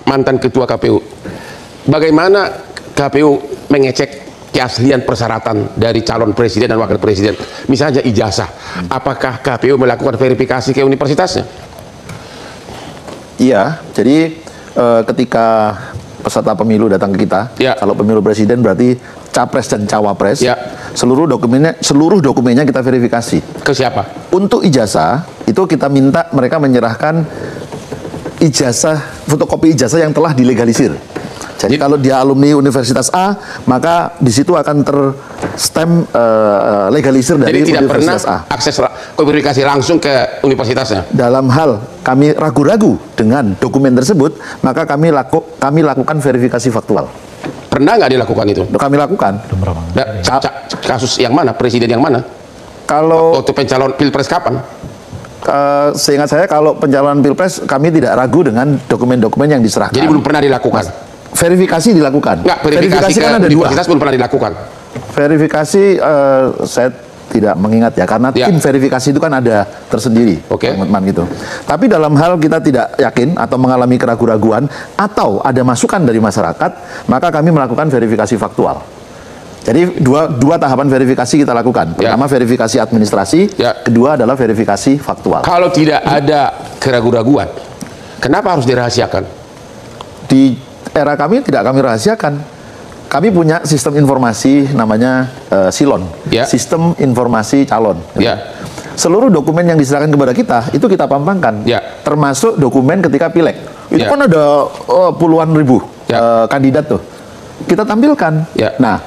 mantan ketua KPU, bagaimana KPU mengecek keaslian persyaratan dari calon presiden dan wakil presiden, misalnya ijazah, apakah KPU melakukan verifikasi ke universitasnya? Iya, jadi ketika peserta pemilu datang ke kita, kalau pemilu presiden berarti capres dan cawapres, seluruh dokumennya kita verifikasi. Ke siapa? Untuk ijazah itu kita minta mereka menyerahkan ijazah, fotokopi ijazah yang telah dilegalisir. Jadi kalau dia alumni Universitas A, maka di situ akan terstem legalisir dari Universitas A. Akses verifikasi langsung ke universitasnya. Dalam hal kami ragu-ragu dengan dokumen tersebut, maka kami lakukan verifikasi faktual. Pernah nggak dilakukan itu? Kami lakukan. Kasus yang mana? Presiden yang mana? Kalau waktu pencalon pilpres kapan? Seingat saya kalau pencalonan pilpres kami tidak ragu dengan dokumen-dokumen yang diserahkan. Jadi belum pernah dilakukan? Verifikasi dilakukan. Nggak, verifikasi kan ada universitas belum pernah dilakukan. Verifikasi saya tidak mengingat ya, karena tim verifikasi itu kan ada tersendiri, teman-teman gitu. Tapi dalam hal kita tidak yakin atau mengalami keraguan-raguan atau ada masukan dari masyarakat, maka kami melakukan verifikasi faktual. Jadi dua tahapan verifikasi kita lakukan. Pertama verifikasi administrasi, kedua adalah verifikasi faktual. Kalau tidak ada keraguan-raguan, kenapa harus dirahasiakan? Di era kami tidak kami rahasiakan. Kami punya sistem informasi namanya Silon, sistem informasi calon. Seluruh dokumen yang diserahkan kepada kita itu kita pampangkan, termasuk dokumen ketika pileg. Itu kan ada puluhan ribu kandidat tuh. Kita tampilkan. Nah,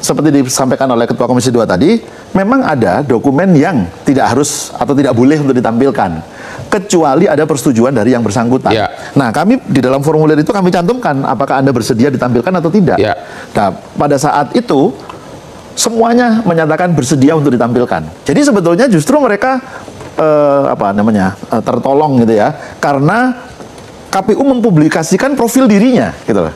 seperti disampaikan oleh Ketua Komisi 2 tadi, memang ada dokumen yang tidak harus atau tidak boleh untuk ditampilkan, kecuali ada persetujuan dari yang bersangkutan. Nah, kami di dalam formulir itu kami cantumkan apakah Anda bersedia ditampilkan atau tidak. Nah, pada saat itu semuanya menyatakan bersedia untuk ditampilkan. Jadi sebetulnya justru mereka tertolong gitu ya, karena KPU mempublikasikan profil dirinya gitu loh.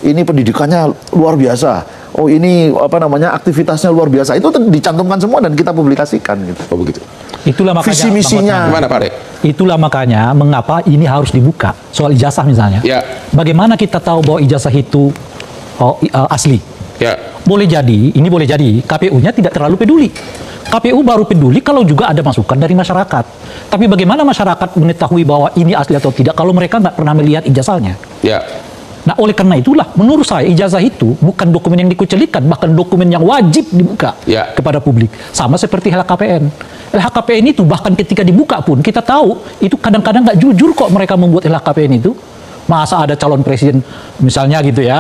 Ini pendidikannya luar biasa. Oh, ini aktivitasnya luar biasa. Itu dicantumkan semua dan kita publikasikan gitu. Oh, begitu. Itulah makanya visi misinya. Gimana, Pak Rek? Itulah makanya mengapa ini harus dibuka soal ijazah misalnya. Bagaimana kita tahu bahwa ijazah itu asli? Boleh jadi KPU-nya tidak terlalu peduli. KPU baru peduli kalau juga ada masukan dari masyarakat. Tapi bagaimana masyarakat mengetahui bahwa ini asli atau tidak kalau mereka nggak pernah melihat ijazahnya? Nah, oleh karena itulah, menurut saya ijazah itu bukan dokumen yang dikucilkan, bahkan dokumen yang wajib dibuka kepada publik. Sama seperti LHKPN. LHKPN itu bahkan ketika dibuka pun kita tahu itu kadang-kadang nggak jujur kok mereka membuat LHKPN itu. Masa ada calon presiden misalnya gitu ya,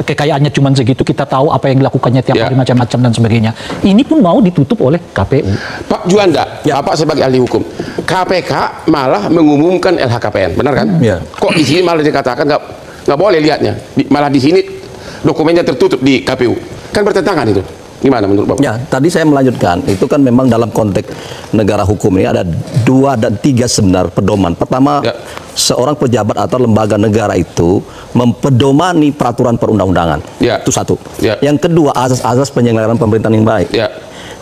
kekayaannya cuma segitu, kita tahu apa yang dilakukannya tiap hari macam-macam dan sebagainya. Ini pun mau ditutup oleh KPU. Pak Juanda, Bapak sebagai ahli hukum, KPK malah mengumumkan LHKPN, benar kan? Kok di sini malah dikatakan nggak boleh lihatnya, malah di sini dokumennya tertutup di KPU, kan bertentangan itu. Gimana menurut Bapak? Ya, tadi saya melanjutkan, itu kan memang dalam konteks negara hukum ini ada 2 dan 3 sebenarnya pedoman. Pertama, seorang pejabat atau lembaga negara itu mempedomani peraturan perundang-undangan. Itu satu. Yang kedua, asas-asas penyelenggaraan pemerintahan yang baik.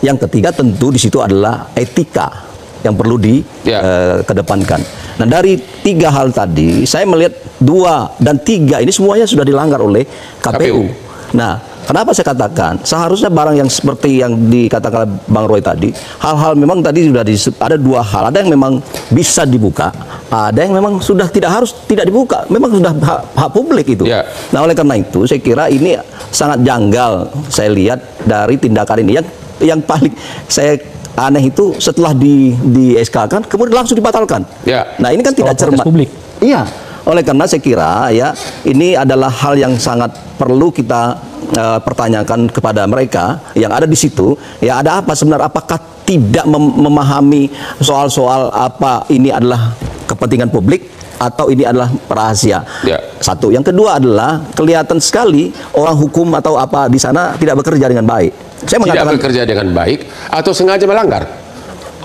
Yang ketiga tentu di situ adalah etika yang perlu dikedepankan. Nah, dari 3 hal tadi, saya melihat 2 dan 3 ini semuanya sudah dilanggar oleh KPU. Nah, kenapa saya katakan seharusnya barang yang seperti yang dikatakan Bang Roy tadi, hal-hal memang tadi sudah ada 2 hal, ada yang memang bisa dibuka, ada yang memang sudah tidak dibuka, memang sudah hak publik itu. Nah, oleh karena itu saya kira ini sangat janggal saya lihat dari tindakan ini. Yang paling saya aneh itu setelah di SK-kan kemudian langsung dibatalkan. Nah, ini kan tidak cermat. Iya. Oleh karena saya kira ini adalah hal yang sangat perlu kita pertanyakan kepada mereka yang ada di situ. Ada apa sebenarnya? Apakah tidak memahami soal-soal apa ini adalah kepentingan publik atau ini adalah rahasia? Satu. Yang kedua adalah kelihatan sekali orang hukum atau apa di sana tidak bekerja dengan baik. Saya mengatakan tidak bekerja dengan baik atau sengaja melanggar?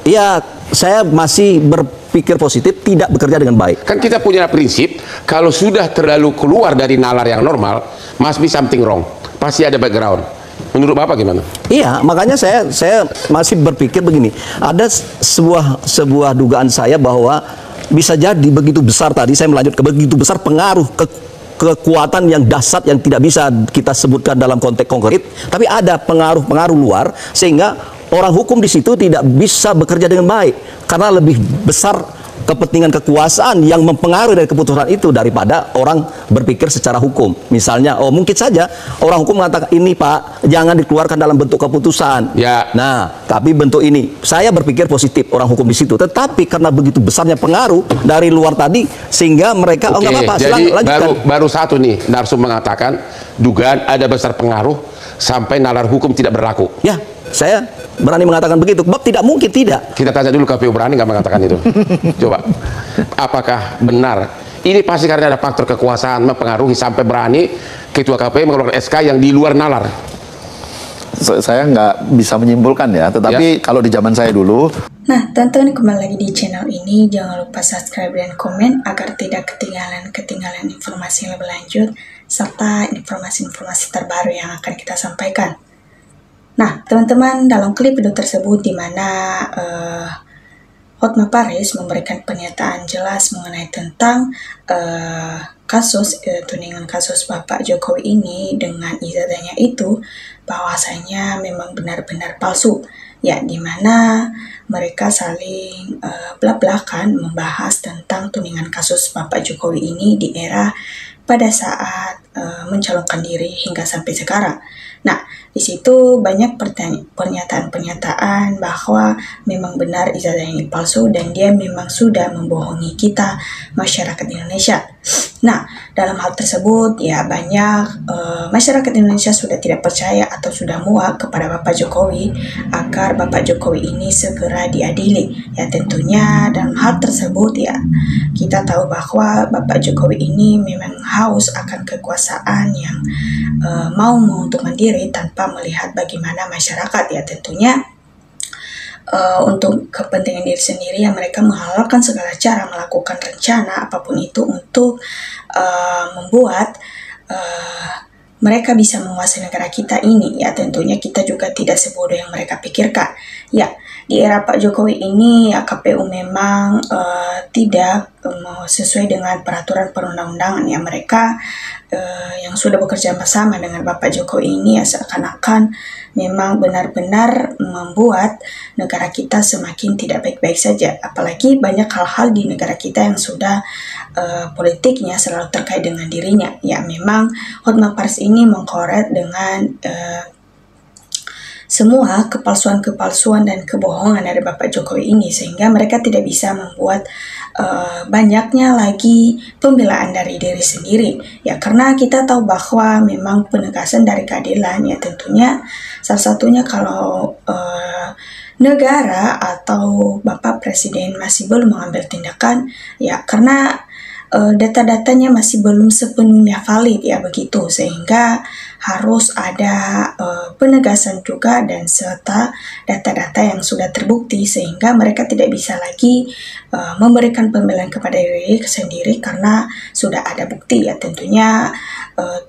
Ya, saya masih berpikir positif, tidak bekerja dengan baik. Kan kita punya prinsip, kalau sudah terlalu keluar dari nalar yang normal, must be something wrong. Pasti ada background. Menurut Bapak gimana? Iya, makanya saya masih berpikir begini. Ada sebuah dugaan saya bahwa bisa jadi begitu besar tadi saya melanjutkan begitu besar pengaruh kekuatan yang dahsyat yang tidak bisa kita sebutkan dalam konteks konkret, tapi ada pengaruh-pengaruh luar sehingga orang hukum di situ tidak bisa bekerja dengan baik karena lebih besar kepentingan kekuasaan yang mempengaruhi dari keputusan itu daripada orang berpikir secara hukum. Misalnya, mungkin saja orang hukum mengatakan ini Pak, jangan dikeluarkan dalam bentuk keputusan. Ya. Nah, tapi bentuk ini, saya berpikir positif orang hukum di situ. Tetapi karena begitu besarnya pengaruh dari luar tadi, sehingga mereka nggak apa-apa. Jadi baru satu nih, narsum mengatakan dugaan ada besar pengaruh sampai nalar hukum tidak berlaku. Ya, saya berani mengatakan begitu. Sebab tidak mungkin tidak. Kita tanya dulu KPU berani nggak mengatakan itu. Coba, apakah benar? Ini pasti karena ada faktor kekuasaan mempengaruhi sampai berani Ketua KPU mengeluarkan SK yang di luar nalar. Saya nggak bisa menyimpulkan ya, tetapi kalau di zaman saya dulu. Nah, teman-teman kembali lagi di channel ini, jangan lupa subscribe dan komen agar tidak ketinggalan informasi yang lebih lanjut serta informasi-informasi terbaru yang akan kita sampaikan. Nah, teman-teman, dalam klip video tersebut di mana Hotma Paris memberikan pernyataan jelas mengenai tentang tudingan kasus Bapak Jokowi ini dengan ijazahnya itu bahwasanya memang benar-benar palsu. Ya, di mana mereka saling belak-belakan membahas tentang tudingan kasus Bapak Jokowi ini di era pada saat mencalonkan diri hingga sampai sekarang. Nah, di situ banyak pernyataan-pernyataan bahwa memang benar ijazah ini palsu dan dia memang sudah membohongi kita masyarakat Indonesia. Nah, dalam hal tersebut ya banyak masyarakat Indonesia sudah tidak percaya atau sudah muak kepada Bapak Jokowi agar Bapak Jokowi ini segera diadili. Ya tentunya dalam hal tersebut ya kita tahu bahwa Bapak Jokowi ini memang haus akan kekuasaan yang mau menguntungkan diri tanpa melihat bagaimana masyarakat. Ya tentunya untuk kepentingan diri sendiri yang mereka menghalalkan segala cara melakukan rencana apapun itu untuk membuat mereka bisa menguasai negara kita ini. Ya tentunya kita juga tidak sebodoh yang mereka pikirkan. Ya, di era Pak Jokowi ini ya KPU memang tidak sesuai dengan peraturan perundang-undangan. Ya mereka yang sudah bekerja bersama dengan Bapak Jokowi ini ya seakan-akan memang benar-benar membuat negara kita semakin tidak baik-baik saja. Apalagi banyak hal-hal di negara kita yang sudah politiknya selalu terkait dengan dirinya. Ya memang Hotma Paris ini mengkorek dengan semua kepalsuan-kepalsuan dan kebohongan dari Bapak Jokowi ini sehingga mereka tidak bisa membuat banyaknya lagi pembelaan dari diri sendiri. Ya karena kita tahu bahwa memang penegasan dari keadilan ya tentunya salah satunya kalau negara atau Bapak Presiden masih belum mengambil tindakan ya karena data-datanya masih belum sepenuhnya valid ya begitu sehingga harus ada penegasan juga dan serta data-data yang sudah terbukti sehingga mereka tidak bisa lagi memberikan pembelaan kepada diri sendiri karena sudah ada bukti. Ya tentunya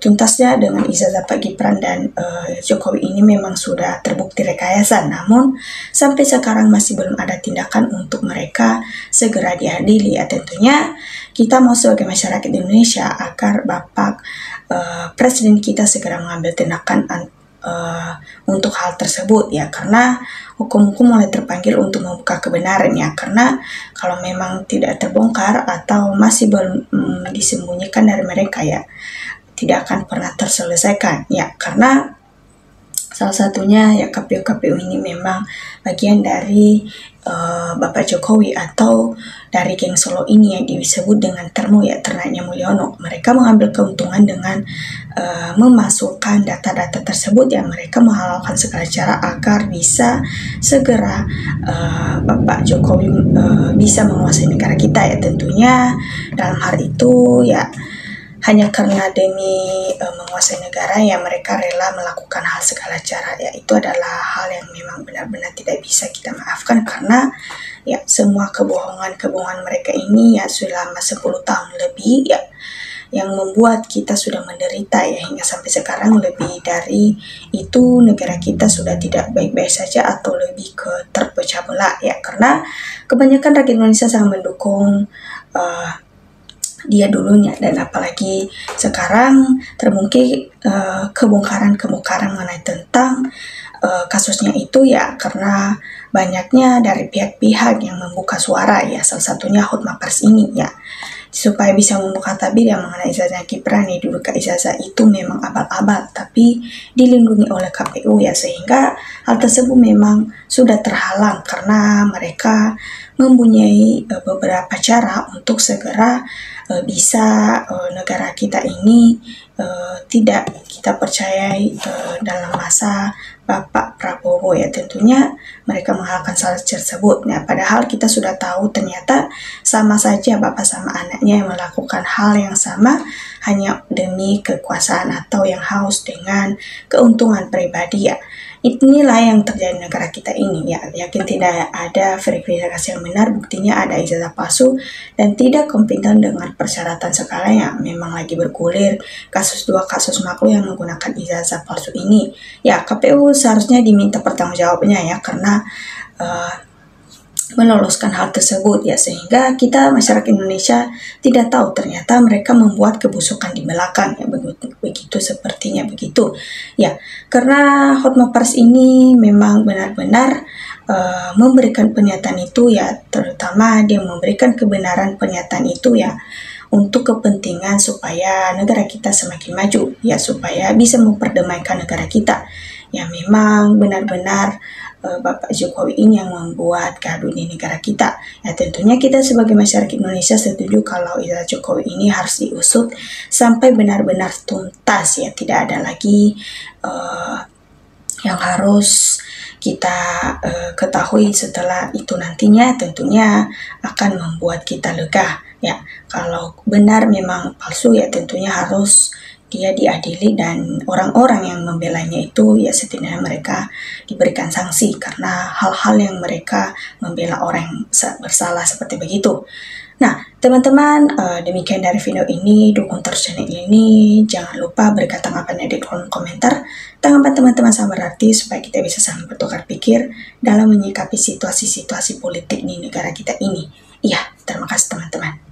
tuntasnya dengan ijazah Pak Gibran dan Jokowi ini memang sudah terbukti rekayasa, namun sampai sekarang masih belum ada tindakan untuk mereka segera diadili. Ya tentunya kita mau sebagai masyarakat Indonesia agar Bapak Presiden kita segera mengambil tindakan untuk hal tersebut ya karena hukum-hukum mulai terpanggil untuk membuka kebenaran ya karena kalau memang tidak terbongkar atau masih belum disembunyikan dari mereka ya tidak akan pernah terselesaikan ya karena salah satunya ya KPU ini memang bagian dari Bapak Jokowi atau dari geng Solo ini yang disebut dengan termo ya ternaknya Mulyono. Mereka mengambil keuntungan dengan memasukkan data-data tersebut yang mereka menghalalkan segala cara agar bisa segera Bapak Jokowi bisa menguasai negara kita ya tentunya dalam hal itu ya hanya karena demi menguasai negara ya mereka rela melakukan hal segala cara ya itu adalah hal yang memang benar-benar tidak bisa kita maafkan karena ya semua kebohongan mereka ini ya selama 10 tahun lebih ya yang membuat kita sudah menderita ya hingga sampai sekarang lebih dari itu negara kita sudah tidak baik-baik saja atau lebih ke terpecah belah ya karena kebanyakan rakyat Indonesia sangat mendukung dia dulunya, dan apalagi sekarang terbukti kebongkaran mengenai tentang kasusnya itu ya karena banyaknya dari pihak-pihak yang membuka suara ya, salah satunya Hotma Paris ini ya, supaya bisa membuka tabir yang mengenai ijazah Gibran ya. Dulu ijazah itu memang abal-abal tapi dilindungi oleh KPU ya, sehingga hal tersebut memang sudah terhalang karena mereka mempunyai beberapa cara untuk segera bisa negara kita ini tidak kita percayai dalam masa Bapak Prabowo ya. Tentunya mereka menghalalkan hal tersebut. Nah, padahal kita sudah tahu ternyata sama saja bapak sama anaknya yang melakukan hal yang sama hanya demi kekuasaan atau yang haus dengan keuntungan pribadi ya. Inilah yang terjadi di negara kita ini ya. Yakin tidak ada verifikasi yang benar, buktinya ada ijazah palsu dan tidak kompeten dengan persyaratan segala yang memang lagi bergulir kasus makhluk yang menggunakan ijazah palsu ini. Ya, KPU seharusnya diminta pertanggungjawabannya ya karena meloloskan hal tersebut ya, sehingga kita masyarakat Indonesia tidak tahu ternyata mereka membuat kebusukan di belakang ya, begitu sepertinya begitu ya, karena Hotma Paris ini memang benar-benar memberikan pernyataan itu ya, terutama dia memberikan kebenaran pernyataan itu ya untuk kepentingan supaya negara kita semakin maju ya, supaya bisa memperdamaikan negara kita ya. Memang benar-benar Bapak Jokowi ini yang membuat gaduh di negara kita ya. Tentunya kita sebagai masyarakat Indonesia setuju kalau ijazah Jokowi ini harus diusut sampai benar-benar tuntas ya, tidak ada lagi yang harus kita ketahui setelah itu nantinya tentunya akan membuat kita lega ya. Kalau benar memang palsu ya tentunya harus dia diadili dan orang-orang yang membelanya itu ya setidaknya mereka diberikan sanksi karena hal-hal yang mereka membela orang yang bersalah seperti begitu. Nah teman-teman, demikian dari video ini. Dukung terus channel ini, jangan lupa berikan tanggapannya di kolom komentar. Tanggapan teman-teman sangat berarti supaya kita bisa saling bertukar pikir dalam menyikapi situasi-situasi politik di negara kita ini. Iya, terima kasih teman-teman.